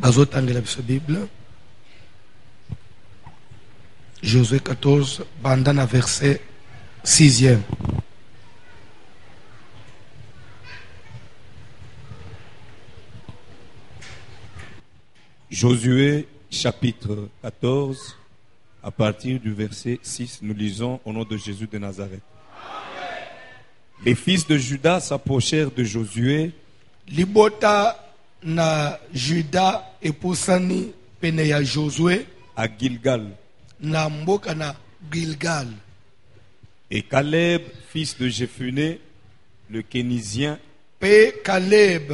azotangela biso Bible. Josué 14, bandana verset 6e. Josué chapitre 14, à partir du verset 6, nous lisons au nom de Jésus de Nazareth. Amen. Les fils de Juda s'approchèrent de Josué. Libota na Juda epusani pene ya Josué À Gilgal. na mboka na Gilgal. Et Caleb, fils de Jephuné, le Kénisien, Pe Caleb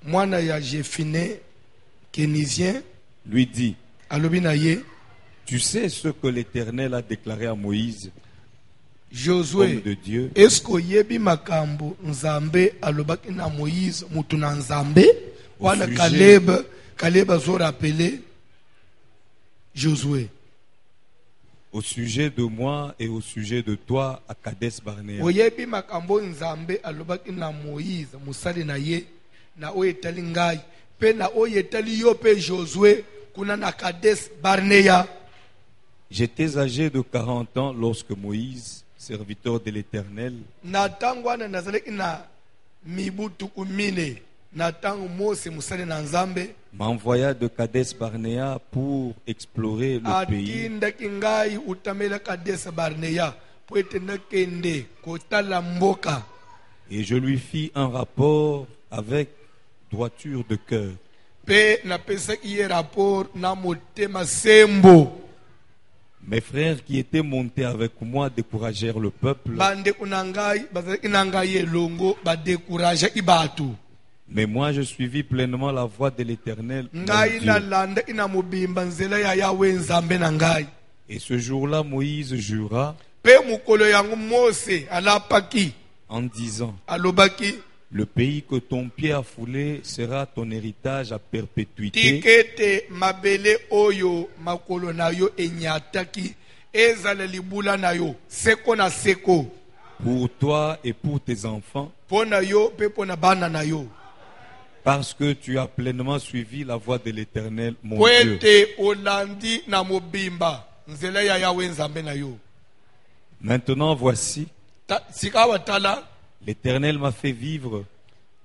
mwana ya Jephuné Kénisien lui dit: alobi na ye, tu sais ce que l'Éternel a déclaré à Moïse, Josué, homme de Dieu. est-ce que yebi makambo Nzambe alobaki na Moïse mutu na Nzambe? Wana Caleb azo rappelé Josué. Au sujet de moi et au sujet de toi à Kadesh Barnea. Oyebi makambo Nzambe alobaki na Moïse musali na ye na oyo etali ngai pe na oyo etali yo pe Josué kuna na Kadesh Barnea. J'étais âgé de 40 ans lorsque Moïse, serviteur de l'Éternel, Na tango wana nazalaki na mibu tuku mine na tango Mose musali na Nzambe m'envoya de Kadesh Barnea pour explorer le pays. atindaki ngai utamela Kadesh Barnea po ete nakende kotala mboka. Et je lui fis un rapport avec droiture de cœur. Pe napesaki ye rapport na motema sembo. Mes frères qui étaient montés avec moi découragèrent le peuple, Bandeko na ngai bazalaki na ngai elongo badekuraja ibatu. mais moi je suivis pleinement la voie de l'Éternel, mon Ngai Dieu. nalandaki na mobimba nzela ya Yawe Nzambe na ngai. Et ce jour-là, Moïse jura Pe mukolo yango Mose alapaki en disant: alobaki le pays que ton pied a foulé sera ton héritage à perpétuité. tikete mabele oyo makolo na yo enyataki ezala libula na yo seko na seko Pour toi et pour tes enfants, pona yo pe pona bana na yo parce que tu as pleinement suivi la voie de l'Éternel, mon po Dieu. ete olandi na mobimba nzela ya Yawe Nzambe na yo. Maintenant, voici, Sika watala l'Éternel m'a fait vivre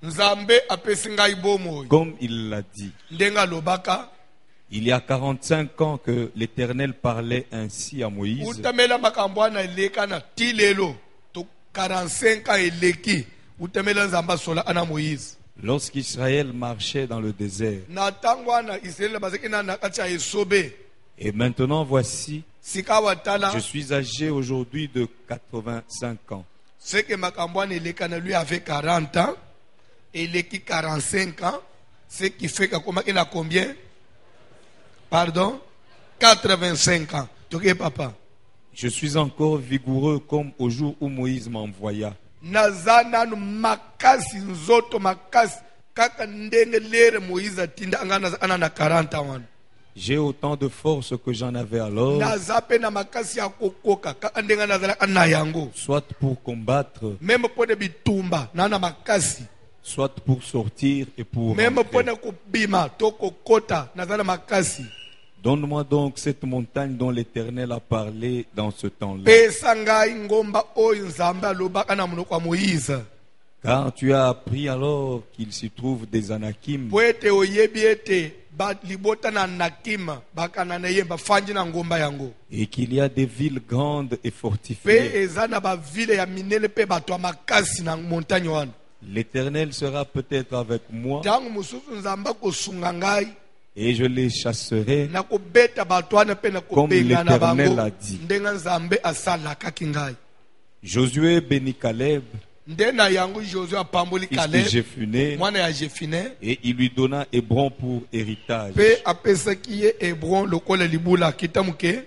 Nzambe apesi ngai bomoi comme il l'a dit. ndenga lobaka. Il y a 45 ans que l'Éternel parlait ainsi à Moïse. Utamela makambo na eleka na tilelo to 45 ans eleki utamela Nzamba sola ana Moïse. Lorsqu'Israël marchait dans le désert. Na tango ana Israel bazaki na kati ya esobe. Et maintenant, voici, Sika watala je suis âgé aujourd'hui de 85 ans. c'est que makambo na eleka na lui avait 40 ans eleki 45 ans, ce qui fait que comment il a combien? Pardon? 85 ans. Toke papa. Je suis encore vigoureux comme au jour où Moïse m'envoya. Nazana no makasi nzoto makasi kaka ndenge lere Moïse tinda angana ana na 40 ans. J'ai autant de force que j'en avais alors, Nazape na makasi ya kokoka kaka ndenge nazala ana yango. soit pour combattre, Même pour de bitumba nana makasi. soit pour sortir et pour Même pour rentrer. na kubima to kokota nazala makasi. Donne-moi donc cette montagne dont l'Éternel a parlé dans ce temps-là. Pesa ngai ngomba oyo Nzambe alobaka na monoko ya Moïse. Car tu as appris alors qu'il s'y trouve des Anakim Po ete oyebi ete ba libota na Nakima bakana na ye bafanji na ngomba yango. et qu'il y a des villes grandes et Pe fortifiées. eza na ba ville ya minene pe bato ya makasi na montagne wana. L'Éternel sera peut-être avec moi Ntango mosusu Nzambe akosunga ngai et je les chasserai na kobeta bato wana pe na comme kobenga na l'Éternel bango a dit. ndenga Nzambe asalakaki ngai. Josué bénit Caleb, Nde na yango Josué apamboli fils de Caleb Jephuné, mwana ya Jephuné et il lui donna Hébron pour héritage. pe apesaki ye Hebron lokola libula kitamuke.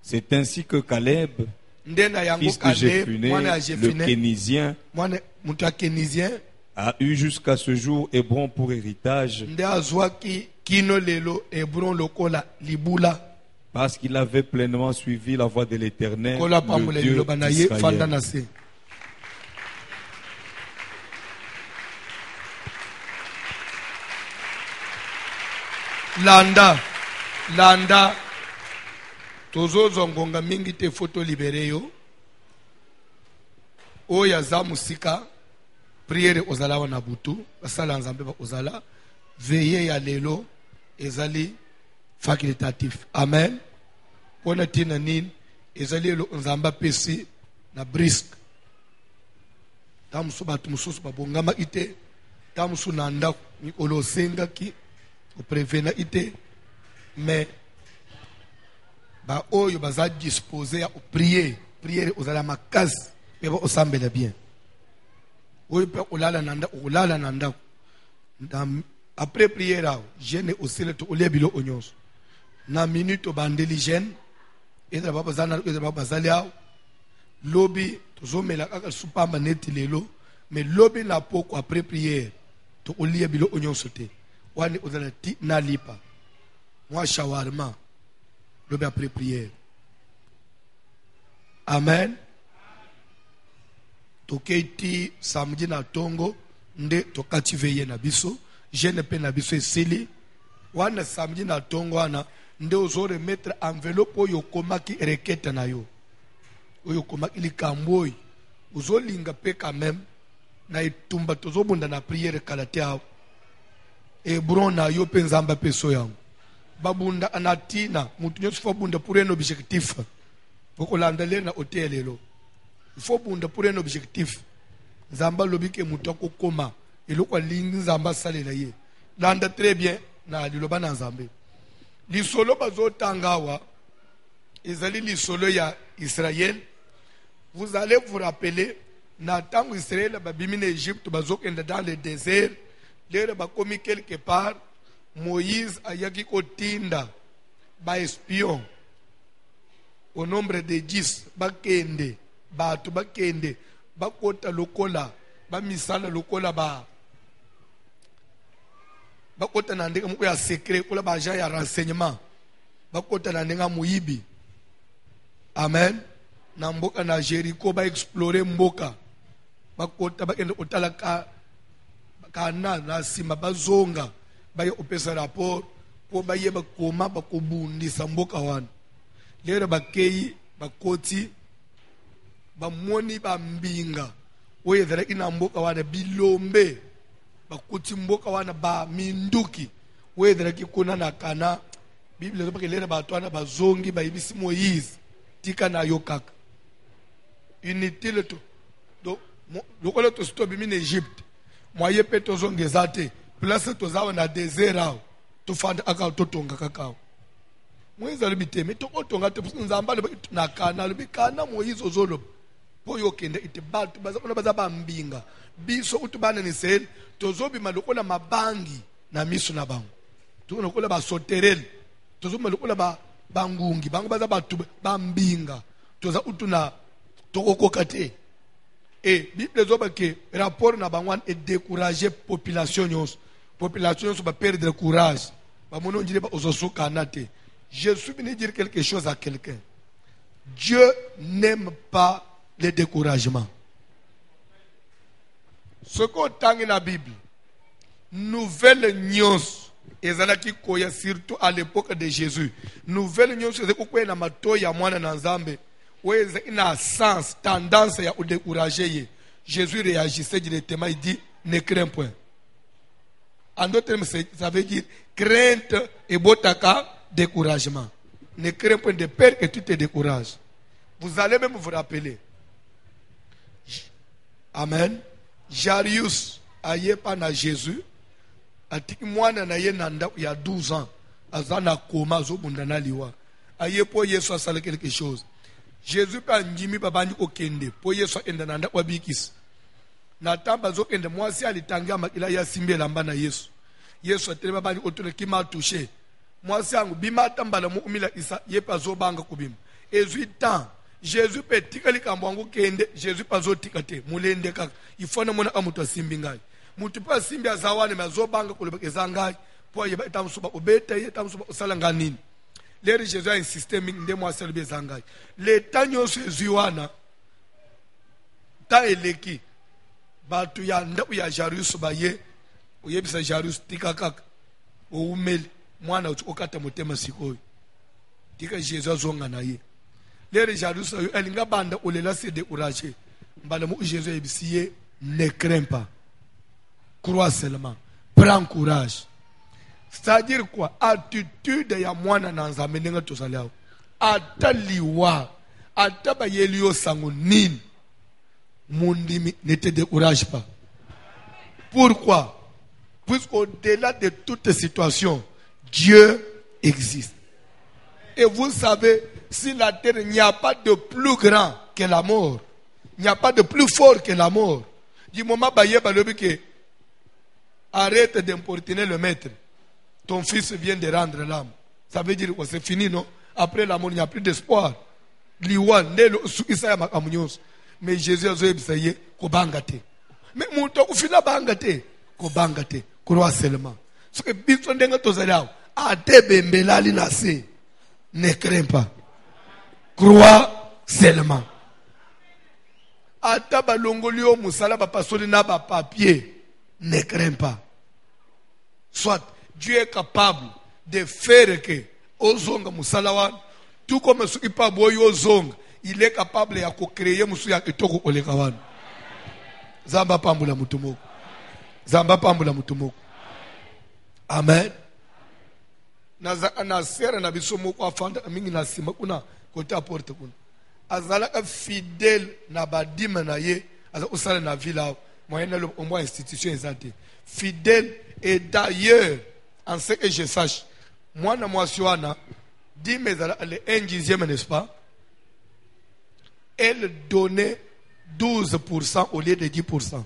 C'est ainsi que Caleb, Nde na yango fils de Caleb Jephuné, mwana ya le Jephuné Kénisien, mwana mutu ya Kénisien a eu jusqu'à ce jour Hébron pour héritage, nde azwaki kino lelo Hebron lokola libula parce qu'il avait pleinement suivi la voie de l'Éternel, kola le pambola Dieu liloba na ye fanda d'Israël. na se. landa tozozo ngonga mingi te photo libereyo oya za musika priere ozala wana butu basala nzambe ba ozala veye ya lelo ezali facultatif. Amen. Pona tina nini ezali lelo nzamba pesi na brisk tamusu batu mususu babongama ite tamusu nanda mikolo senga ki oprevena ite mais ba oyo baza disposé ya prier ozala makasi eba osambela bien oyo pe olala nanda après prière jeune osile to olebilo onyonso na minute bandeli jeune ezala baba zali awo lobi tozomela kaka supamba neti lelo mais lobi na poko après prière to olebilo onyonso te wani ozala ti na lipa moi shawarma lobi après prière. Amen. Toketi samedi na tongo nde tokati veye na biso jeune pe na biso esili wana samedi na tongo wana nde ozore mettre enveloppe oyo komaki rekete na yo oyo komaki likambo oyo ozolinga pe quand même na etumba tozobunda na prière kala te awo ebron na yo pe nzamba pe so yango babunda anatina mutu nyonso fo bunda pour un objectif poko landele na hotelelo il faut bunda pour un objectif nzamba lobi ke mutu akokoma eloko lingi nzamba salela ye landa très bien na liloba na nzambe lisolo bazotangawa ezali lisolo ya Israël. Vous allez vous rappeler na tango Israël babimi na Égypte bazokenda dans le désert lere bakomi quelque part Moïse ayaki kotinda ba espion au nombre de 10 bakende batu bakende bakota lokola ba misala lokola bakota na ndenge moko ya secret kola ba agent ya renseignement bakota na ndenge muibi. Amen. Na mboka na Jericho ba explorer mboka bakota bakende otala kana na sima bazonga baye opesa rapport po baye bakoma bakobundisa mboka wana lero bakei bakoti bamoni bambinga oyo ezalaki na mboka wana bilombe bakoti mboka wana ba minduki oyo ezalaki kuna na kana Bible ezopaka lero bato wana bazongi bayebisi Moïse tika na yo kaka inutile to donc lokola tosito bimi na Egypte moye pe tozongeza te place tozawa na désert awo tofanda aka totonga kakao Moïse alobi te me tokotonga te nzamba na kana alobi kana Moïse ozoloba po yokende ite batu baza bambinga biso utubana ni sel tozobima lokola mabangi na miso na bango tokola basoterel tozobima lokola bangungi bango baza batu bambinga toza utuna tokokoka te et Bible zoba ke rapport na bangwan et décourager population nyonso ba perdre courage ba mono ndire ba ozosuka nate. Je suis venu dire quelque chose à quelqu'un. Dieu n'aime pas le découragement. Ce qu'on tang dans la Bible, nouvelle news, ezalaki koya surtout à l'époque de Jésus. Nouvelle news ezeko koya na mato ya mwana na nzambe. Ouais, ina sens, tendance ya ou décourager. Jésus réagissait directement, il dit ne crains point. En d'autres termes, ça veut dire crainte et botaka, découragement. Ne crains point de peur que tu te décourages. Vous allez même vous rappeler. Amen. Jarius aye pa na Jésus. Atiki mwana na ye nanda il y a 12 ans. Azana koma zo bundana liwa. Aye po Yesu asala quelque chose. Jésus pa njimi babandi okende po Yesu enda nanda kwa bikis. Na tamba zo kende mwasi alitanga makila ya simbe lamba na Yesu. Yesu atele babandi otole kima touché. Mwasi angu bima tambala mu umila isa yepa zo banga kubima. Ezui temps Jésus pe tikali kambwangu kende Jésus pa zo tikate mulende kaka. Ifona mona amuto simbi ngai. Mutu pa simbi azawane mazo banga kulebekeza ngai. Po yeba itamusuba obeta itamusuba osala nganini. Lere Jésus a insisté minde moi selbe zangai. Le tanyo sezuana ta eleki batu ya ndabu ya Jarus baye oyebisa Jarus tikakaka o umeli mwana uti okata motema sikoyo tika Jésus azonga na ye lere jarusa yo elinga banda olela se décourager mbala mo Jésus ebisiye ne crains pas, crois seulement, prends courage. C'est-à-dire quoi? Attitude ya mwana na nzambe nenga tozali ata liwa ata ba yelio sango nini mundimi ne te décourage pas. Pourquoi? Puisqu'au-delà de toute situation, Dieu existe. Et vous savez, si la terre, il n'y a pas de plus grand que la mort. Il n'y a pas de plus fort que la mort. Du moment que arrête d'importuner le maître. Ton fils vient de rendre l'âme. Ça veut dire que c'est fini, non? Après la mort, il n'y a plus d'espoir. Mais Jésus a dit que mais mon temps, au final, bangate. Ko bangate. Crois seulement. Ce que Bisson denga tozalao. A te bembelali nase. Ne crains pas. Crois seulement. Ata balongolio musala ba pasoli na ba papier. Ne crains pas. Soit Dieu est capable de faire que ozonga musalawan tout comme ce qui pas boy ozonga, il est capable de créer musuya kitoko olekawan. Zamba pambula mutumoko. Zamba pambula mutumoko. Amen. Na sera na bisomo kwa fanda mingi na sima kuna kote aporte kuna. Azalaka fidèle na badima na ye, aza usala na villa moyenne le au moins institution ezate. Fidèle et d'ailleurs en ce que je sache, moi na moi suana dit mais le 1/10, n'est-ce pas? Elle donnait 12% au lieu de 10%.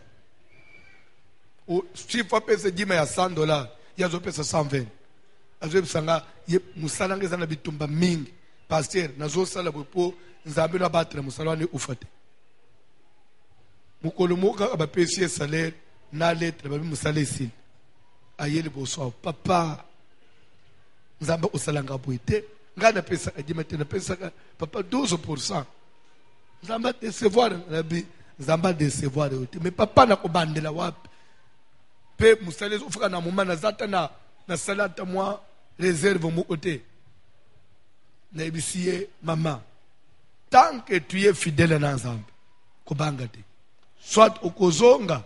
Si faut payer 10 mais à $100, il y a 120. Azo bisanga ye musalanga zana bitumba mingi. Pasteur nazo sala bopo nzambe na battre musala ni ufate. Mukolo moka abapesi salaire na lettre babi musala ici. Ayeli boso papa nzambe usalanga boite ngana pesa adimete na pesa papa 12%. Nzamba décevoir nabi nzamba décevoir mais papa na kobandela wapi pe musale ufuka na muma na zata na salata moi réserve mon côté na ibisiye mama tant que tu es fidèle na nzambe kobanga te soit okozonga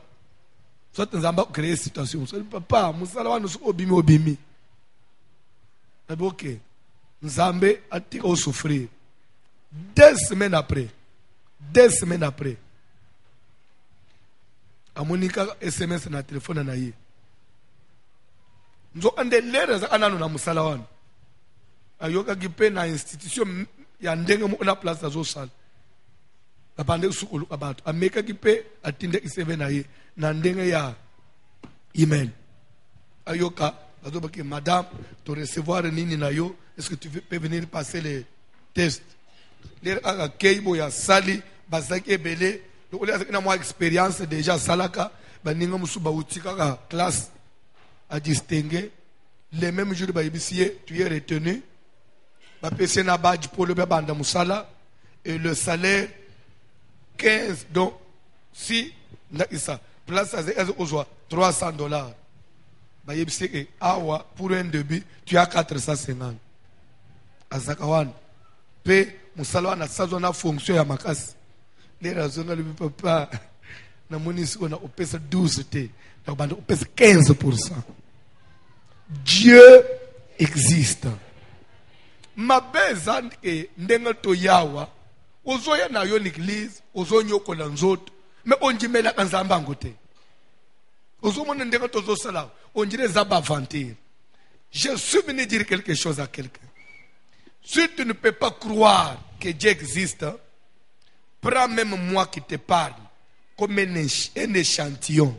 soit nzamba créer situation soit papa musala wanu obimi na boke nzambe atika o souffrir 2 semaines après amonika SMS na telefone na ye nzo andelera za anano na musala wanu ayoka gipe na institution ya ndenge mo na place zo sala abande usukulu abantu ameka gipe atinde iseve na ye na ndenge ya email ayoka azoba ke madame to recevoir nini na yo, est-ce que tu peux venir passer les tests les akeibo ya sali bazaki ebele donc on a moi expérience déjà salaka baninga musuba utika ka classe à distinguer les mêmes jours ba ibisier tu es retenu ba pese na badge pour le banda musala et le salaire 15 donc si na isa place à $300 ba ibisier awa pour un début tu as 450 azakawan pe musala na sazona fonction ya makasi les raisons le papa na monisi on a opesa 12 te na banda opesa 15%. Dieu existe. Ma bezan ke ndenga to yawa ozoya na yo l'église ozonyo ko na nzoto me onjimela kanzamba ngote ozomona ndenga to zosala onjire zaba aventure. Je suis venu dire quelque chose à quelqu'un. Si tu ne peux pas croire que Dieu existe, prends même moi qui te parle comme un échantillon.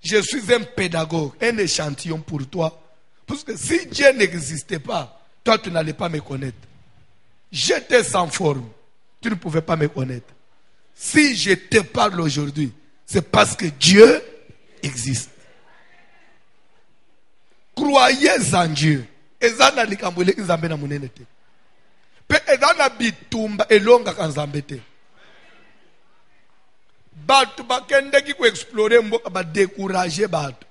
Je suis un pédagogue, un échantillon pour toi. Parce que si Dieu n'existait pas, toi tu n'allais pas me connaître. J'étais sans forme, tu ne pouvais pas me connaître. Si je te parle aujourd'hui, c'est parce que Dieu existe. Croyez en Dieu. Ezana likambule nzambe na munene te. Pe ezana bitumba elonga kanzambe te. Batu bakende ki ko explorer mboka ba décourager batu.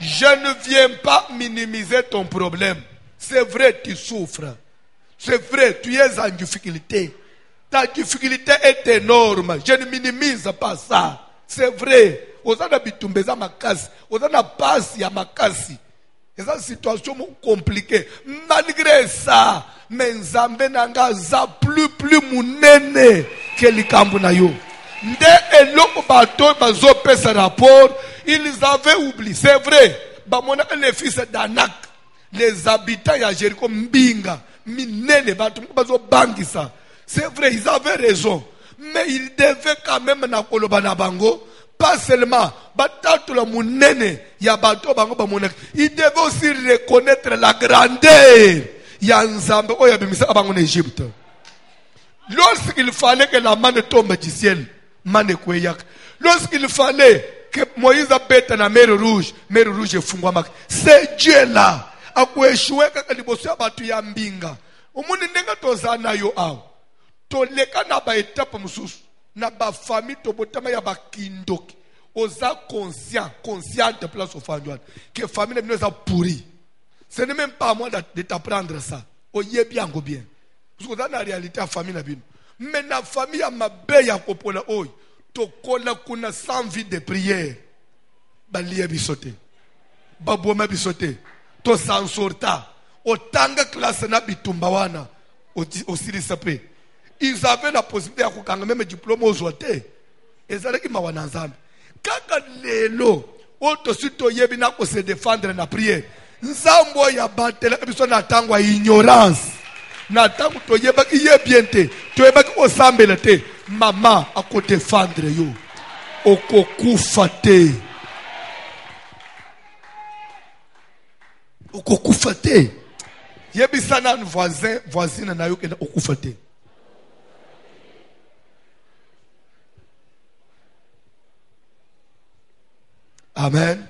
Je ne viens pas minimiser ton problème. C'est vrai, tu souffres. C'est vrai, tu es en difficulté. Ta difficulté est énorme. Je ne minimise pas ça. C'est vrai. Ozana bitumbeza makasi. Ozana passe ya makasi. C'est une situation compliquée. Malgré ça, Nzambe nanga za plus munene que likambo na yo. Nde eloko bato bazo pesa rapport, ils avaient oublié. C'est vrai. Bamona les fils d'Anak, les habitants ya Jéricho mbinga, minene bato bazo bangisa. C'est vrai, ils avaient raison. Mais ils devaient quand même na koloba na bango. Pas seulement, il devait aussi reconnaître la grandeur. En Égypte. Lorsqu'il fallait que la manne tombe du ciel, lorsqu'il fallait que Moïse pète la mer rouge est fungwamak. C'est Dieu là. A échoué quand il bosse à batu ya mbinga. Au monde nenga tozana yo aw. To leka na ba étape mususu. Na ba famille to botama ya ba kindoki. Oza consciente place au fandouane. Que famille n'est pas pourrie. Ce n'est même pas à moi de t'apprendre ça. Oye bien ou bien. Parce que dans la réalité la famille n'a bien. Mais la famille a ma belle à popola oy. To kola kuna sans vie de prière. Balia bisote. Baboma bisote. To sans sorta. Otanga classe na bitumbawana. Aussi sapé. Ils avaient la possibilité de faire même diplôme aux autres. Ils avaient mawana nzambe. Kaka lelo, oto sito yebi na ko se défendre na prière. Nzambo ya batela biso na tangwa ignorance. Na tangu to yeba ki yebiente, to yeba ki osambela te. Mama ako défendre yo. Okokufa te. Okokufa te. Yebi sana voisine na yo ke okufa te. Amen.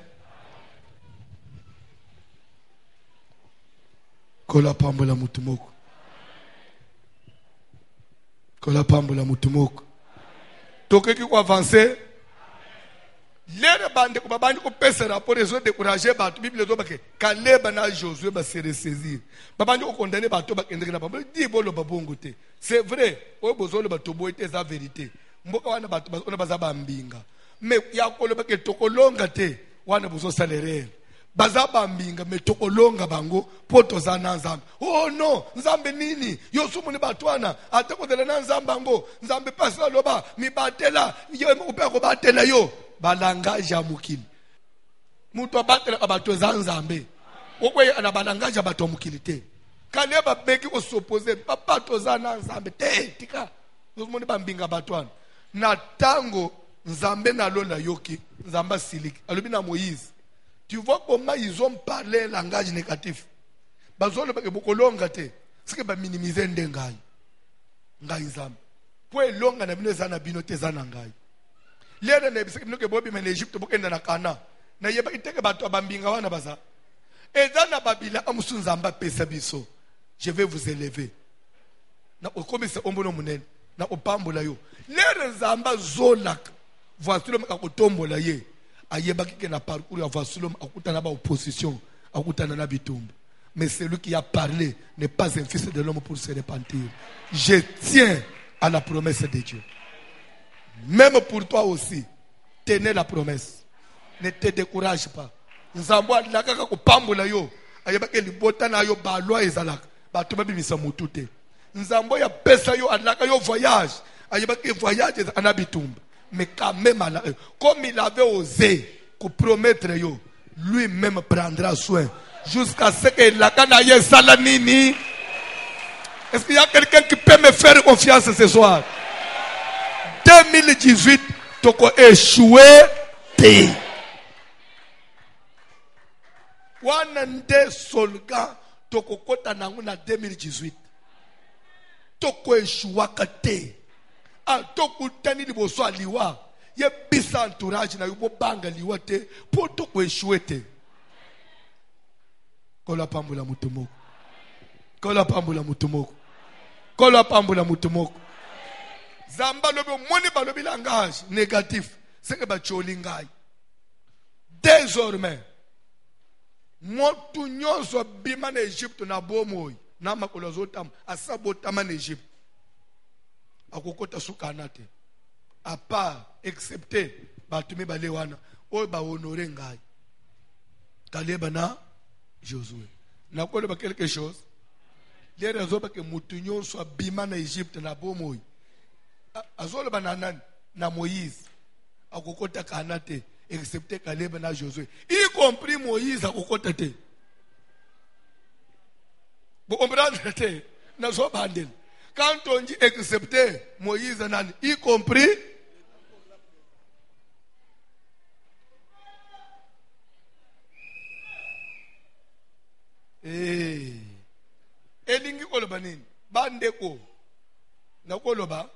Kola pambola mutumoko. Kola pambola mutumoko. Toke ki ko avancer. Lere bande ko babandi ko pesa rapport les autres décourager ba Bible zo bake. Caleb na Josué ba se ressaisir. Babandi ko condamner ba to ba kendeka na ba. Di bolo babongo te. C'est vrai. O bozolo ba to boite za vérité. Mboka wana ba ona baza ba mbinga. Mais ya koloba ke tokolonga te wana buzo salaire bazaba mbinga me tokolonga bango poto za nzambe. Oh non, nzambe nini yo sumu ni batwana atakodela na nzambe ngo nzambe pasa loba mi batela yo upe ko batela yo balangaja mukili mutu abatela abato za nzambe okwe ana balangaja bato mukili te kaleba beki ko s'opposer papa to za nzambe te tika sumu ni bambinga batwana na tango Nzambe na lona yoki, Nzamba silik. Alobi na Moïse. Tu vois comment ils ont parlé un langage négatif. Bazolo bake bokolonga te. Sike ba minimiser ndengai. Ngai Nzambe. Po elonga na bino zana bino te zana ngai. Lera na bisike bino ke bobi men Egypte bokenda na Kana. Na yeba iteke bato bambinga wana baza. Ezana babila amusu Nzamba pesa biso. Je vais vous élever. Na okomisa ombono munene. Na opambola yo. Lera Nzamba zolak. Voici l'homme qui tombe ye. Ayeba qui na parcours voici l'homme akutana ba opposition, akutana na bitumba. Mais celui qui a parlé n'est pas un fils de l'homme pour se repentir. Je tiens à la promesse de Dieu. Même pour toi aussi, tenez la promesse. Ne te décourage pas. Nzambo alaka ko pambola yo. Ayeba ke libota na yo ba loi ezalaka. Ba to ba bimisa mutu te. Nzambo ya pesa yo alaka yo voyage. Ayeba ke voyage anabitumba. Mais quand même, comme il avait osé promettre, lui-même prendra soin. Jusqu'à ce que la canaille salanini. Est-ce qu'il y a quelqu'un qui peut me faire confiance ce soir? 2018, toko échoué. Wanande solga toko kota nanguna 2018. Toko échoué kate. Ah, toko tani li boso aliwa. Ye bisa entourage na yubo banga liwa te. Po toko échoué te. Kola pambula mutumoko. Kola pambula mutumoko. Kola pambula mutumoko. Zamba lobe moni balobi langage négatif. C'est que ba cholingai. Désormais, motu nyonso bima na Egypte na bomoi na makolo zotam asabotama na Egypte akokota sukana te à part excepté batumi bale wana oyo ba honorer ngai Kaleba na Josué na koloba quelque chose les raisons parce que motu nyonso bima na Egypte na bomoi azoloba na nani na Moïse akokota kana te excepté Kaleba na Josué, y compris Moïse à côté. Vous comprenez? Quand on dit excepté Moïse, y compris elingi koloba nini bandeko nakoloba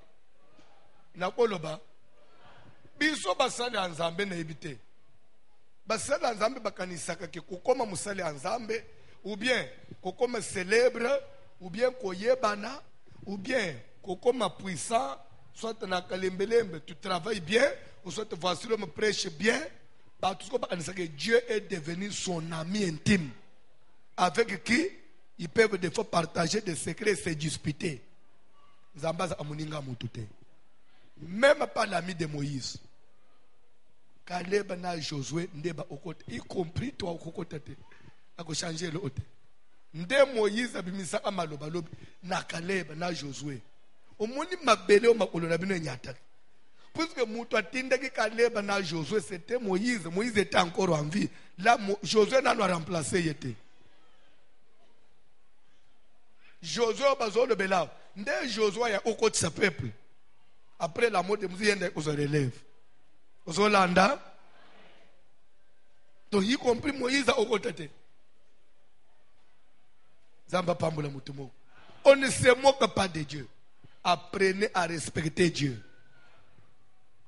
biso basali ya nzambe na ebite basali ya nzambe bakanisaka ke kokoma musali ya nzambe ou bien kokoma célèbre ou bien koyebana ou bien kokoma puissant soit na kalembelembe tu travailles bien ou soit voici l'homme prêche bien tout ce qu'on bakanisaka que Dieu est devenu son ami intime avec qui ils peuvent des fois partager des secrets et se disputer nzambaza amuninga mutute même pas l'ami de Moïse Kaleba na Josué ndeba okote y compris toi okote te ako changer le ote nde Moïse abimisa amaloba lobi na Kaleba na Josué omoni mabele o makolo na bino nyata puisque mutu atindaki Kaleba na Josué c'était Moïse était encore en vie là Josué n'a pas remplacé yete Josué bazolo bela nde Josué ya okote sa peuple après la mort de Moïse yende ko se relève Zolanda. Donc, y compris Moïse au côté. Zamba Pambola Mutumo. On ne se moque pas de Dieu. Apprenez à respecter Dieu.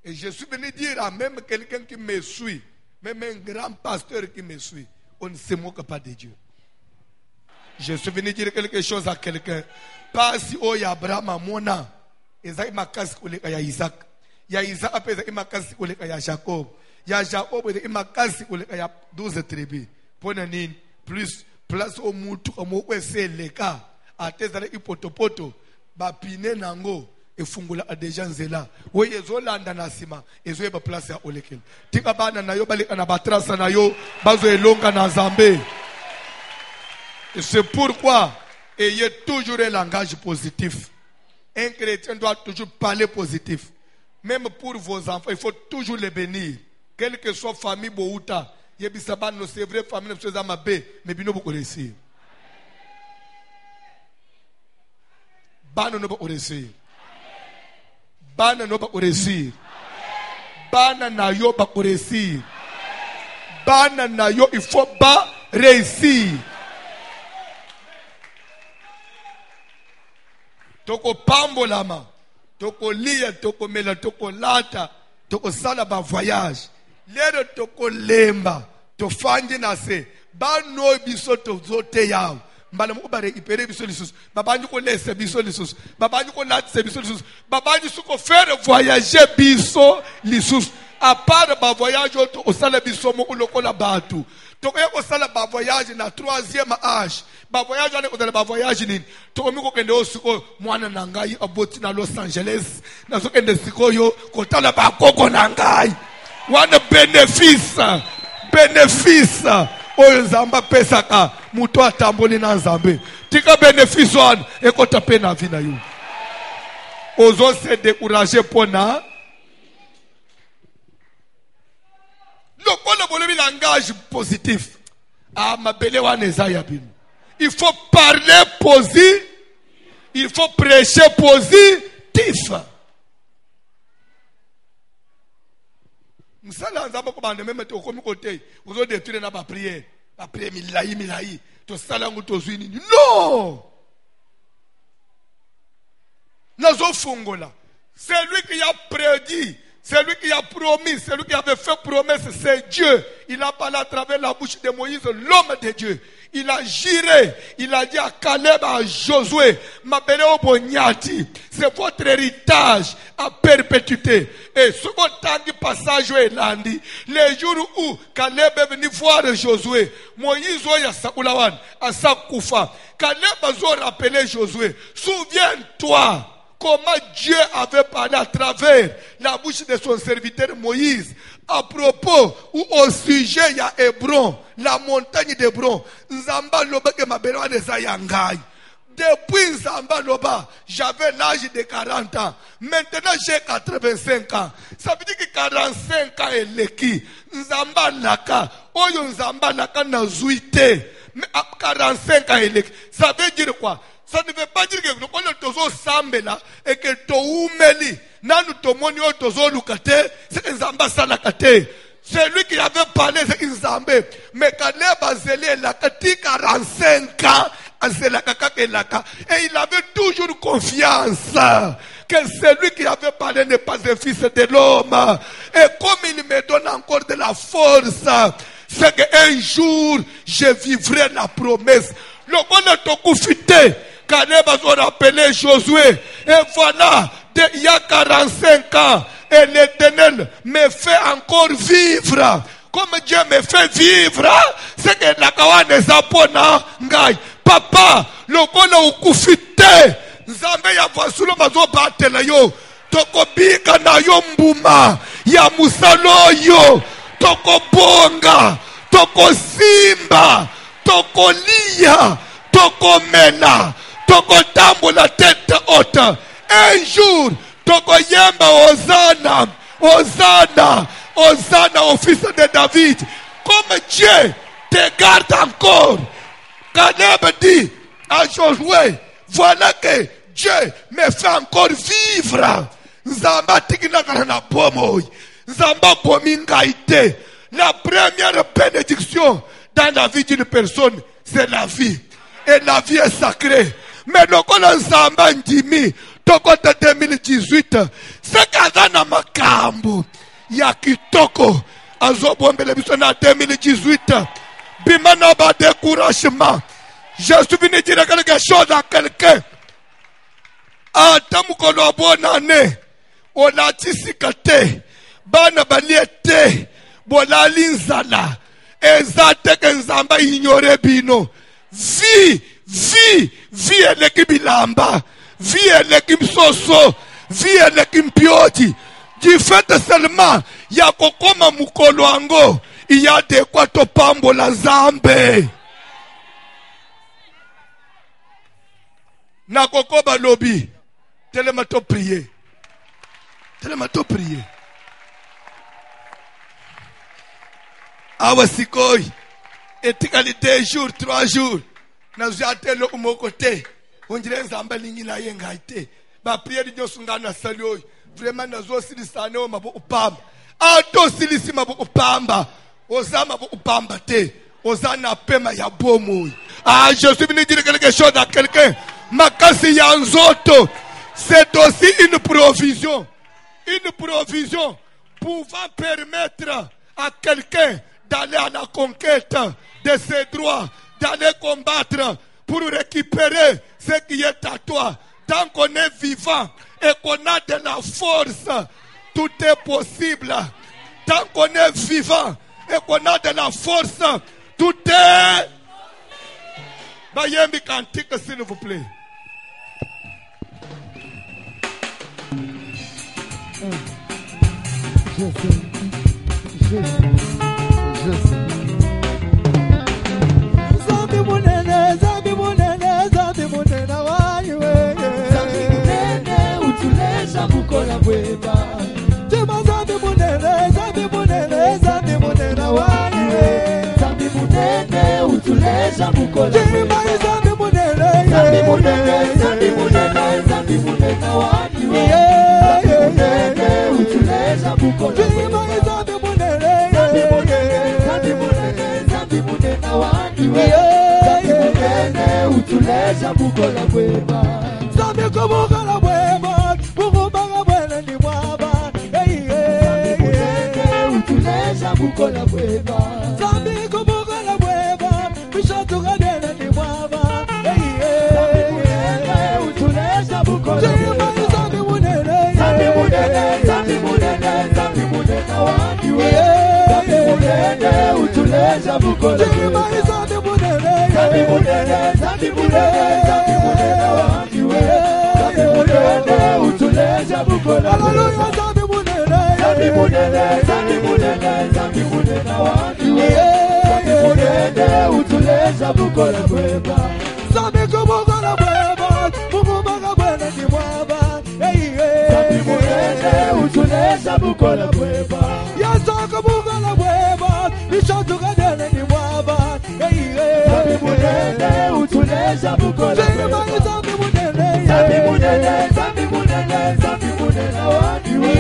Et je suis venu dire à même quelqu'un qui me suit, même un grand pasteur qui me suit, on ne se moque pas de Dieu. Je suis venu dire quelque chose à quelqu'un. Pas si oh Abraham a mona. Ezaki makasi koleka ya Isaac. Ya Isaac apeza imakasi koleka ya Jacob. Ya Jacob apeza imakasi koleka ya 12 tribus. Pona nini plus place au mutu omokwe seleka ateza le ipotopoto bapine nango efungula adeja nzela oye zolanda na sima ezoye ba place ya olekela tika bana nayo baleka na batrasa nayo bazo elonga na Nzambe. Et c'est pourquoi ayez toujours un langage positif. Un chrétien doit toujours parler positif. Même pour vos enfants, il faut toujours les bénir. Quelle que soit famille Bouta, Yebisaban, c'est vrai, famille, mais bino beaucoup réussir. Ban no pas réussir. Ban no pas réussir. Ban na yo pas réussir. Ban na yo, il faut pas réussir. Toko pambolama. Toko lia, toko mela, toko lata, toko sala ba voyage. Lero toko lemba, to fandi na se. Ba no biso to zote yao. Mbala mo ba récupérer biso lisus. Babanyu ko laisse biso lisus. Babanyu ko latse biso lisus. Babanyu suko faire voyager biso lisus. À part ba voyage au sala biso mo lokola batu. Toko yako sala ba voyage na 3e âge. Ba voyage ane ko ba voyage nini. Toko miko kende osuko mwana na ngai aboti na Los Angeles. Na so kende sikoyo kotala ba koko na ngai. Wana bénéfice oyo Nzamba pesaka muto atamboli na Nzambe. Tika bénéfice wana ekota pe na vie na yo. Ozo se décourager pona. Le langage positif. Ah, ma belle wana eza ya bino. Il faut parler positif. Il faut prêcher positif. Msala Nzamba ko bande même to komi côté. Vous avez détruire na ba prière. Ba prière milayi. To sala nguto zwini. Non. Nazo fungola. C'est lui qui a prédit. C'est lui qui a promis, c'est lui qui avait fait promesse, c'est Dieu. Il a parlé à travers la bouche de Moïse, l'homme de Dieu. il a juré, il a dit à Caleb, à Josué, Mabele Obonyati, c'est votre héritage à perpétuité. Et ce que passage est lundi, les jours où Caleb est venu voir Josué, Moïse a Saoulawan, à Sakoufa, Caleb a rappelé Josué, souviens-toi comment Dieu avait parlé à travers la bouche de son serviteur Moïse à propos ou au sujet il y a Hébron, la montagne d'Hébron. Nzamba loba ke mabelo adesa yangai. Depuis Nzamba loba, j'avais l'âge de 40 ans. Maintenant j'ai 85 ans. Ça veut dire que 45 ans est l'équi. Nzamba laka, oyo Nzamba laka na zuite. Mais à 45 ans est l'équi. Ça veut dire quoi? Ça ne veut pas dire que nous sommes sambela et que toumeli nanu tomoni o tozo lukate c'est Nzamba salakate. C'est lui qui avait parlé de Nzambe. Mais Caleb Azeli la kati 45 ans et il avait toujours confiance que celui qui avait parlé n'est pas un fils de l'homme. Et comme il me donne encore de la force, c'est qu'un jour je vivrai la promesse. Le monde est confité. Caleb a rappelé Josué. Et voilà, il y a 45 ans, et l'Éternel me fait encore vivre. Comme Dieu me fait vivre, c'est que la kawane zapona ngai. Papa, le monde est confité. Nzambe ya vasulo mazo batela yo. Toko bika na yo mbuma. Ya musalo yo. Toko bonga. Toko simba. Toko lia. Toko mena. Toko tambo la tête haute. Un jour, toko yemba Hosanna. Hosanna. Hosanna au fils de David. Comme Dieu te garde encore. Caleb dit à Josué, voilà que Dieu me fait encore vivre. Nzamba tikina kana pomo. Nzamba pomingaite. La première bénédiction dans la vie d'une personne, c'est la vie. Et la vie est sacrée. Mais le kola Nzamba ndimi, tokota 2018, c'est kazana makambo. Ya kitoko, azobombele bisona 2018. Bimana ba découragement. Je suis venu dire quelque chose à quelqu'un. Tamukolo bonane. Ola tisikate. Bana baliete. Bola linzala. Ezate ke Nzamba ignore bino. Vie elekibilamba. Vie elekimsoso. Vie elekimpioti. Du fait seulement, ya kokoma mukolo ango. Il y a de quoi te pambo la zambe. Na koko ba lobby. Tellement to prier. Tellement to prier. Awa sikoi. Etikali 2 jours, 3 jours. Na zate lo umokote. Onjire Nzamba lingi na yengaite. Ba prier di josunga na saloi. Vraiment na zo silisane o mabo upamba. Ato silisi mabo upamba. Osama upamba te. Osana pema ya bomo. Ah, je suis venu dire quelque chose à quelqu'un. Makasi ya nzoto. C'est aussi une provision. Une provision pouvant permettre à quelqu'un d'aller à la conquête de ses droits, d'aller combattre pour récupérer ce qui est à toi. Tant qu'on est vivant et qu'on a de la force, tout est possible. Tant qu'on est vivant et qu'on a de la force, tout est... Bayembi cantique, s'il vous plaît. Je sais. Zambi munene wanywe. Zambi munene utulesha mukola bweba. Jema zambi munene wanywe. Zambi munene utulesha mukola bweba. Jema zambi munene wanywe. Utulesha mukola bweba. Utulesha mukola bweba. Zambi kumukola bweba. Mukubaga bwele ni mwaba. Utulesha mukola bweba. Zambi kumukola bweba. Bishotuka bukola kweba. Zambi munene, zambi munene, zambi munene, zambi munene wandiwe. Zambi munene utuleza bukola kweba. Hallelujah, zambi munene, zambi munene, zambi munene, zambi munene wandiwe. Zambi munene utuleza bukola kweba. Zambi kubukola kweba, mubumaga bwene ni mwaba. Zambi munene utuleza bukola kweba. Yasaka bukola kweba, nishotuka dene ni mwaba. Zambi munene utuleza bukola kweba. Zambi munene, zambi munene, zambi munene, zambi munene wandiwe.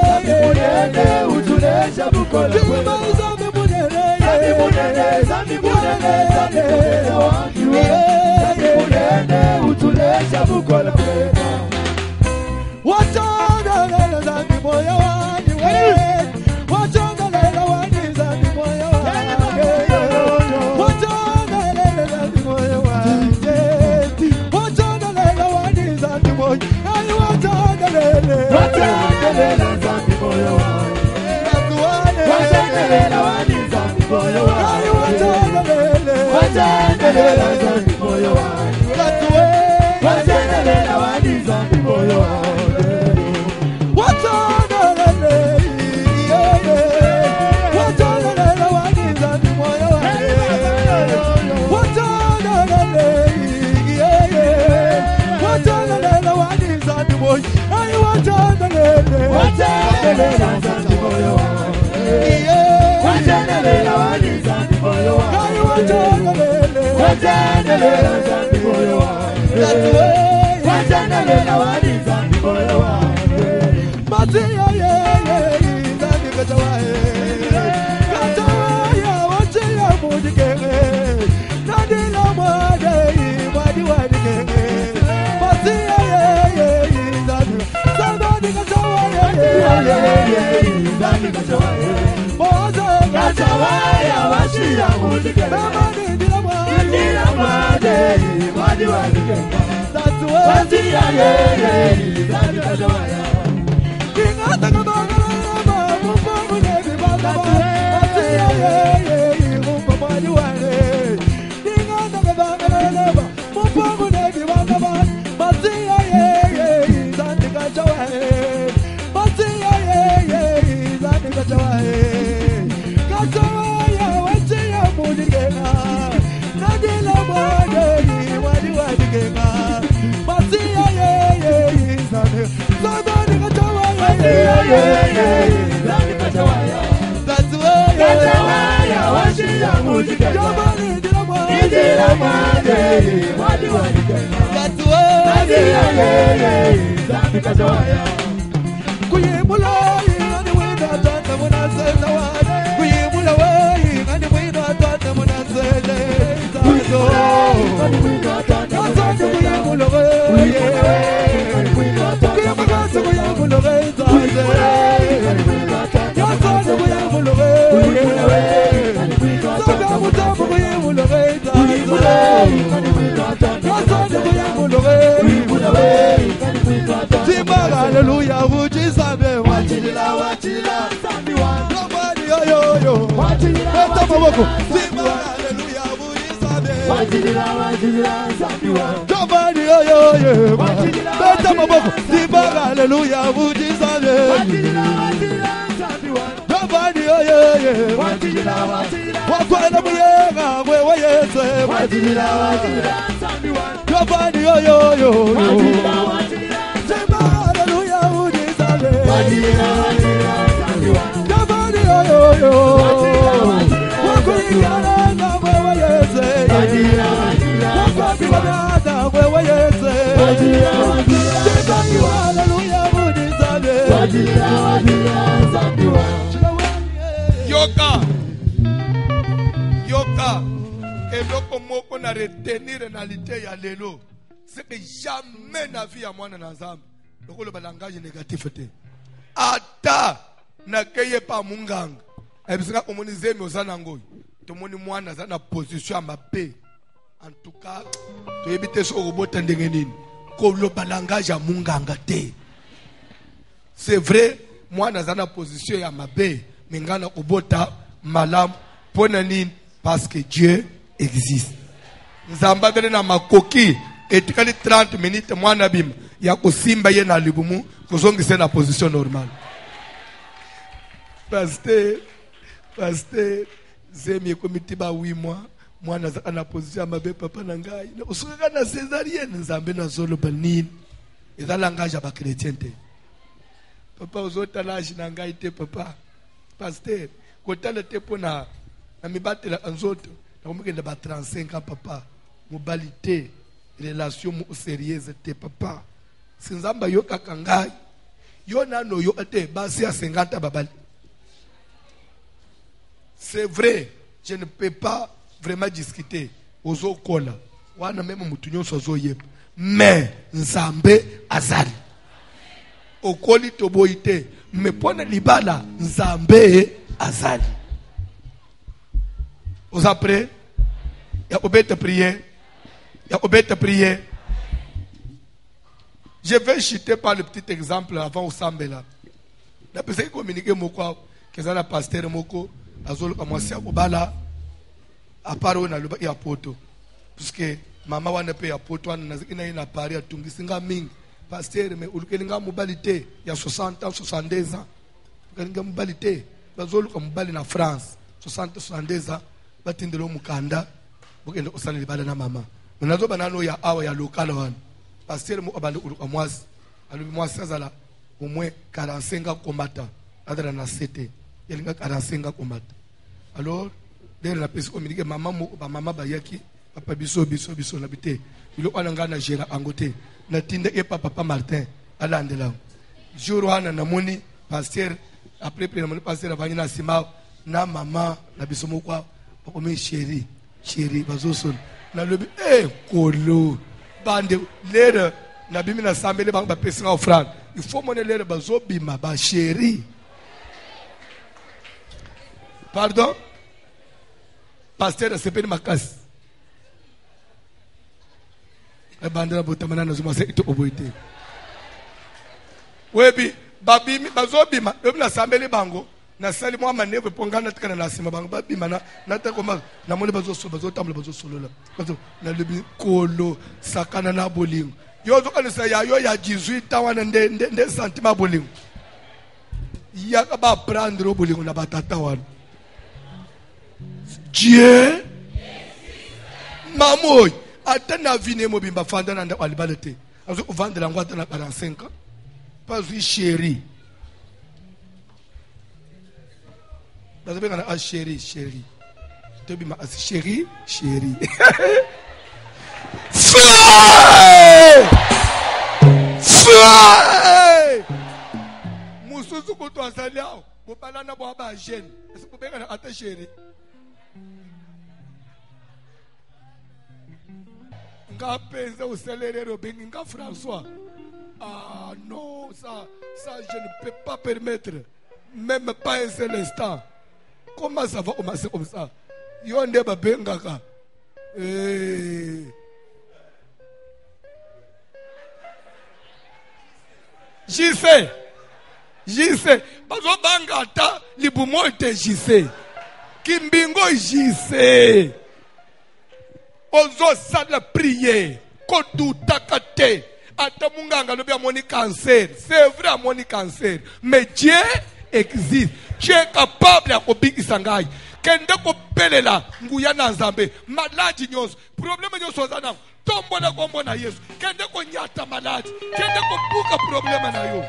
Zambi munene utuleza bukola kweba. Zambi munene, zambi munene, zambi munene, zambi munene wandiwe. Zambi munene utuleza bukola kweba. Wachanga lela zambi moyo wandiwe. Wachanga lela wandi zambi moyo wandiwe. Wachanga lela zambi moyo wandiwe. Wachanga lela wandi zambi moyo. Ay wachanga lela. Wachanga lela zambi moyo wandiwe. Wachanga lela wandi zambi moyo wandiwe. Ay wachanga lela. Wachanga lela zambi moyo wandiwe. Wachanga lela wandi zambi moyo wandiwe. Hallelujah, would you say watchila, watchila, Zambi one. Nobody, yo, yo, yo. Watchila, hallelujah, would you say watchila, Zambi one. Nobody, yo, yo, yo. Better maboko, hallelujah, would you say watchila, Zambi one. Nobody, yo, yo, yo. Watchila, wakwela muyega, wewe yese. Watchila, Zambi one. Nobody, yo, yo, yo. Watchila. Yoka eloko moko na retenir na lite ya lelo, c'est que jamais na vie ya mwana na Nzambe lokolo ba langage négatif te ata na keye pa munganga ebisika komunize mozana ngoyi tomoni mwana za na position ya mabe. En tout cas to ebite so robota ndenge nini ko lo ba langage ya munganga te. C'est vrai mwana za na position ya mabe mingana kobota malam pona nini Parce que Dieu existe. Nzamba bele na makoki etikali 30 minutes mwana bim ya kosimba ye na libumu kozongisa na position normale. Pasteur zemi komiti ba 8 mois mwana za na position mabe papa na ngai na usuka na césarienne nzambe na zolo banini eza langage ba chrétien te. Papa ozota laji na ngai te papa. Pasteur kotala te pona na mibatela anzoto na komikenda ba 35 ans papa. Mobilité, relation sérieuse te papa. Sinzamba yo kakangai. Yo nano yo ate basi à 50 babali. C'est vrai, je ne peux pas vraiment discuter. Ozo kola. Wana même mutunyo sozo yep. Mais nzambe azali. Okoli toboite. Mais pona libala nzambe azali. Vous après? Il y a obéte prier. Il y a obéte prier. Je vais chuter par le petit exemple avant Osambela. La personne qui communique moko que ça la pasteur moko azolo kamwasi akobala aparo na luba ya poto. Puisque mama wana pe ya poto wana na ina pari atungisinga mingi. Pasteur me ulukelinga mobilité ya 60 ans 62 ans. Kalinga mobilité bazolo kamubali na France 60 62 ans batindelo mukanda bokende osala libala na mama. Nazo banano ya awa ya local wana. Pasteur mo abande ulukamwasi alubi mwasi azala au moins 45 ans combattant adala na CT yelinga 45 ans combattant. Alors dès la pesi communiquer maman mo ba mama bayaki papa biso na bité bilo ananga na gera angote na tinde e papa Martin alandela jour wana na moni pasteur après na moni pasteur avanye na sima na mama na biso mo kwa papa chéri bazoson na lobi kolo bande lere na bimi na sambele bang ba pesi nga offrande il faut monnaie lere bazobima ba chéri. Pardon? Pasteur c'est pas makasi. E bandera botamana na zuma se ito oboite. Webi babimi bazobima lobi na sambele bango na sali mwa maneve pongana tikana na sima bango babima na takoma na mole bazotamula bazosolola bazo na lobi kolo sakana na bolingo yo zo kanisa ya yo ya 18 wana nde santima bolingo ya ba prendre bolingo na batata wana Dieu mamoy atana vine mobimba fanda na alibalete azo vendre ngwata na 45 ans pas oui chérie. Vous avez dit chérie. Tu dis chérie. Feu! Mususu ko to asalia, ko pala na bo ba jeune. Est-ce que vous pouvez attacher chérie? Nga pensa au salaire Robin nga François. Ah non, ça je ne peux pas permettre. Même pas un seul instant. Comment ça va commencer comme ça? Yonde ba bengaka. J'y sais. Bazo bangata libumo te j'y sais. Kimbingo j'y sais. Ozo sala prier. Kodu takate. Ata munganga lobi amoni cancer. C'est vrai amoni cancer. Mais Dieu existe. Dieu est capable de kobikisa ngai. Kende ko pelela nguya na nzambe. Maladi nyonso. Problème nyonso zana. Tombo na kombo na Yesu. Kende ko nyata maladi. Kende ko buka problème na yo.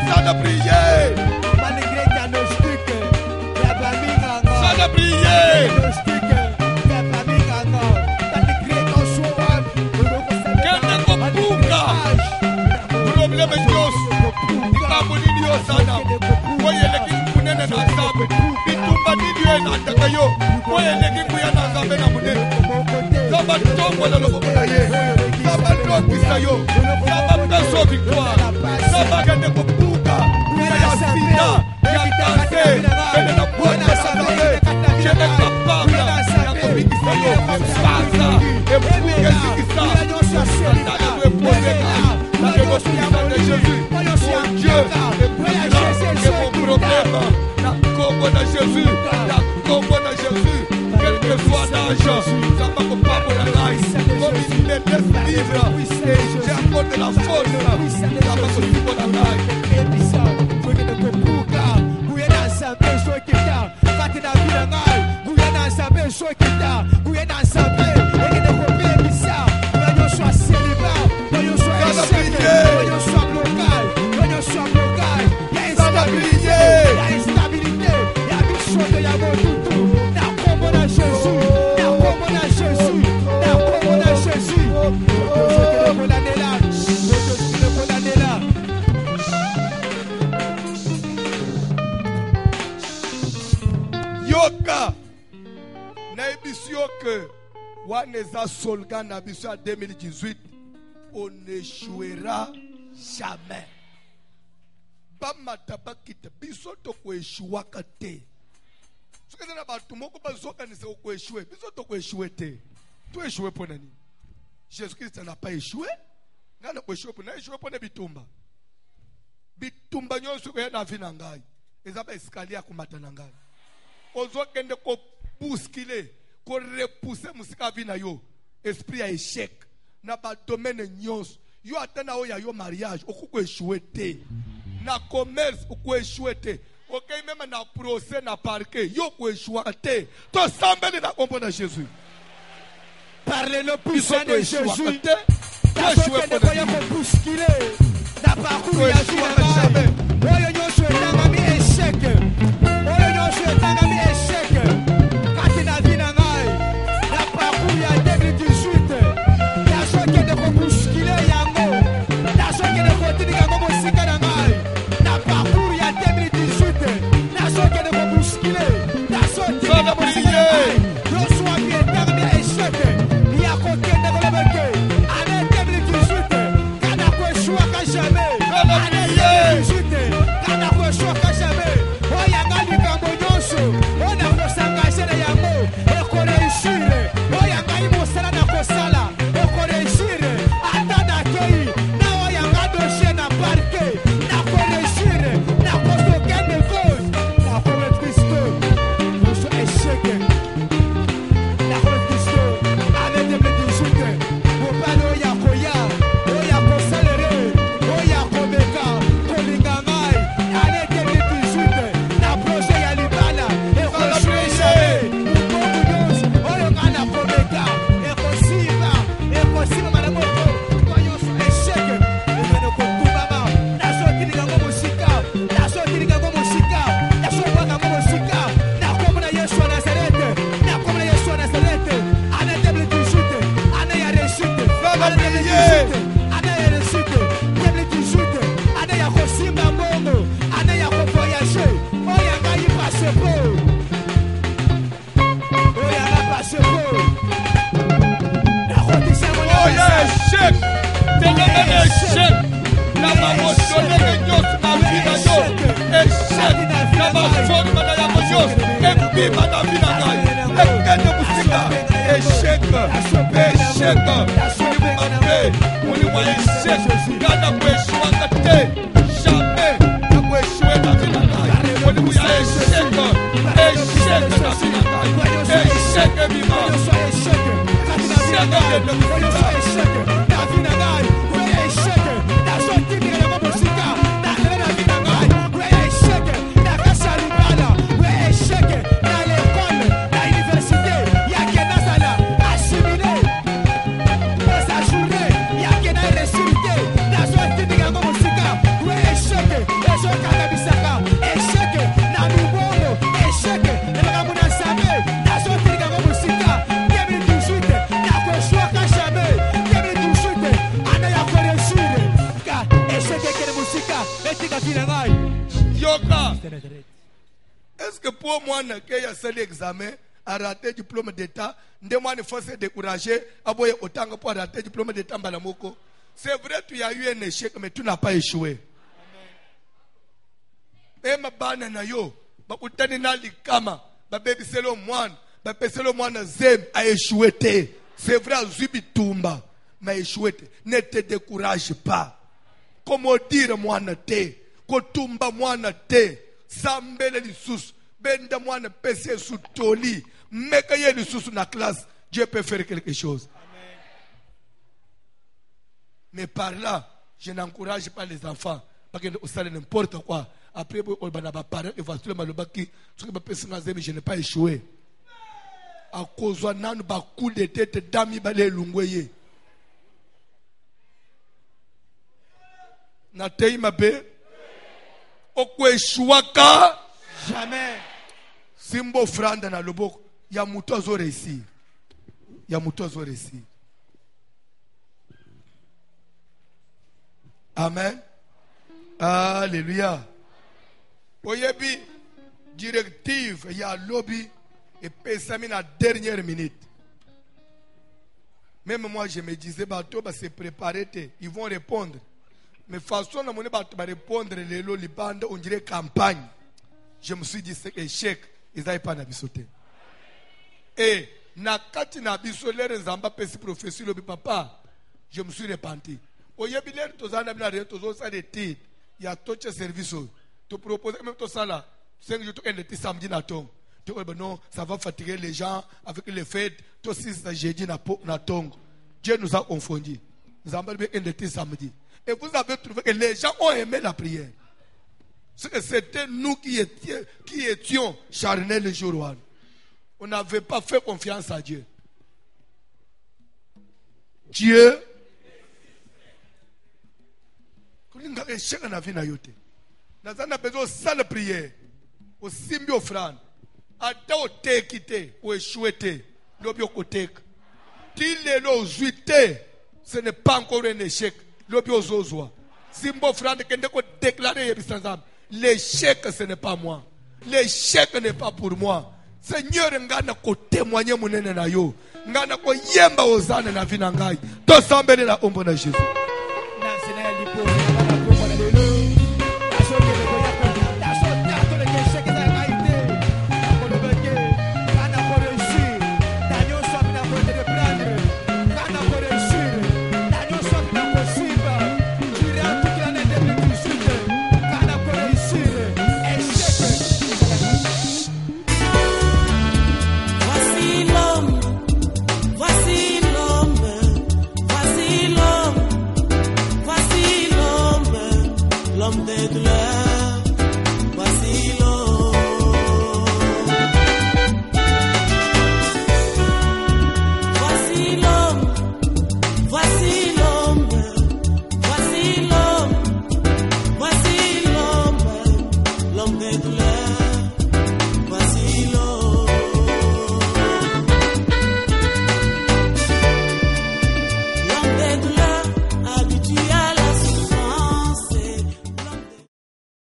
Sana prier. Malgré qu'il y a nos trucs, il y a pas mis encore. Sana prier. Nos trucs, il y a pas mis encore. Malgré qu'on soit, Kende ko buka. Problème nyonso. Ikamuni yo sana. Oyeleki kunene na nzambe. Bitumba ndio na ndakayo. Oyeleki kuya na nzambe na munene. Zaba tombo na lobo na ye. Zaba ndokisa yo. Zaba peso victoire. Zaba kende ko buka. Ya sida, ya cancer. Kende na buona sana. Kende capable. Ya kubikisa yo. Sasa. Ebuke sikisa. Sasa we poseka. La négociation de Jésus. Mon Dieu est plus grand que mon problème. Jésus, la combo de Jésus, quel que soit l'âge, ça va pas pour la race, comme il les laisse vivre, et j'ai encore de la force, ça va aussi pour la race. Yoka na émission que Waneza Solgan na émission 2018, on n'échouera jamais. Bamata bakita biso to ko échouer kate. Ce que na ba tumoko ba zokanisa ko échouer, biso to ko échouer te. Tu échouer pour nani? Jésus-Christ n'a pas échoué. Ngana ko échouer pour na échouer pour na bitumba. Bitumba nyonso ko ya na vie na ngai. Ezaba escalier ko mata na ngai. Ozo kende ko bousculer, ko repousser musika vie na yo. Esprit à échec. Na ba domaine nyonso. Yo atana o ya yo mariage, okuko échouer te. Na commerce okuko échouer te. OK, même na procès na parquet, yo ko échouer te. To sambeli na kombo na Jésus. Parlez le puissant de Jésus. Ta échouer pour voyons ko bousculer. Na parcours ya jamais. Oyo nyonso etanga mi échec. Oyo nyonso etanga mi échec. Kati na vie na ngai. Na parcours ya 2018. Ya soki de ko bousculer yango. Na soki de ko tinika ngo mosika na ngai. Na parcours ya 2018. Na soki de ko bousculer. Na soki de ko mosika na ngai. Yo sois mi etanga mi échec. Ya ko kende ko lebeke. Année 2018. Kana ko échouer ka jamais. Année 2018. Kana ko échouer ka jamais. Oya ngali kambo nyonso. Ona ko s'engager na yango. E ko réussir. Oya ngai mosala na ko sala. E ko réussir. Ata na kei. Na oya ngado chez na parquet. Na ko réussir. Na ko so kende cause. Na ko Kristo. Yo so échec. Na ko Kristo. Année 2018. Bopalo oya koya. Oya ko salere. Oya ko beka. Ko linga ngai. Année 2018. Na projet ya libala. E ko échouer. Oyo kana ko beka. E ko siba. E ko siba mara moto. Oyo so échec. E meno ko kubaba. Na so kilinga ngo musika. Na so kilinga ngo musika. Na so baka ngo musika. Na komo na Yesu wa Nazareth. Na komo na Yesu wa Nazareth. Année 2018. Année ya réussite. Année 2018. Année ya réussite. 2018. Année ya ko simba bongo. Année ya ko voyager. Oya ngai passeport. Oya na passeport. Na ko tisemo ya. Oh yeah, échec. Telele échec. Na mamoshone nyos na vida yo. Échec. Na maforme na ya nyos. Epiba na vida ngai. Ekende musika. Échec. Échec. On y voit échec. Gana ko échouer kate. Jamais. Na ko échouer na vida ngai. On y voit échec. Échec na vida ngai. Échec vivant. Yoka. Est-ce que pour moi, qui a fait l'examen, a raté diplôme d'État, de moi ne faut se décourager, à boyer autant pour rater diplôme d'État Balamoko. C'est vrai, tu as eu un échec, mais tu n'as pas échoué. Et ma banana yo, ma utani na likama, ma baby selo moine, ma peselo moine zem a échoué. C'est vrai, Zubi Tumba, mais échoué. Ne te décourage pas. Comment dire moine te, kotumba moine te, sambele lisusu, benda mwana pese sous toli, meka yeli sous na classe, Dieu peut faire quelque chose. Amen. Mais par là, je n'encourage pas les enfants, parce que ça n'importe quoi. Après, parents, je n'ai pas échoué. À cause de nan ba coup de tête dami ba le lungweye. Na tei mabe. Okwe échouaka jamais. Simbo franda na loboko ya muto zo réussir. Ya muto zo réussir. Amen. Alléluia. Oyebi directive ya lobby et pensez la dernière minute. Même moi je me disais bateau va se préparer, ils vont répondre. Mais façon na moni bateau va répondre les lo libanda on dirait campagne. Je me suis dit c'est échec, ils n'avaient pas nabisoté. Et na kati na bisolere nzamba pesi professeur lobi papa, je me suis repenti. Oyebi le tozana bina re tozo sa de titre. Il y a tout ce service. Tu proposes même tout ça là. 5 jours, tu es samedi na tong. Tu dis non, ça va fatiguer les gens avec les fêtes. Tout ça, c'est jeudi na tong. Dieu nous a confondus. Nous avons bien été samedi. Et vous avez trouvé que les gens ont aimé la prière. C'était nous qui étions charnels le jour où on n'avait pas fait confiance à Dieu. Dieu. Nazana besoin de prière. Au simbi offrande. Ata o tekite, o échouete, l'obio kotek. Tile lo zuite, ce n'est pas encore un échec. L'obio zozwa. Simbo offrande kende ko déclarer yebisanzam. L'échec ce n'est pas moi. L'échec n'est pas pour moi. Seigneur ngana ko témoigner munene na yo. Ngana ko yemba ozana na vinangai. To sambele na ombo na Jésus.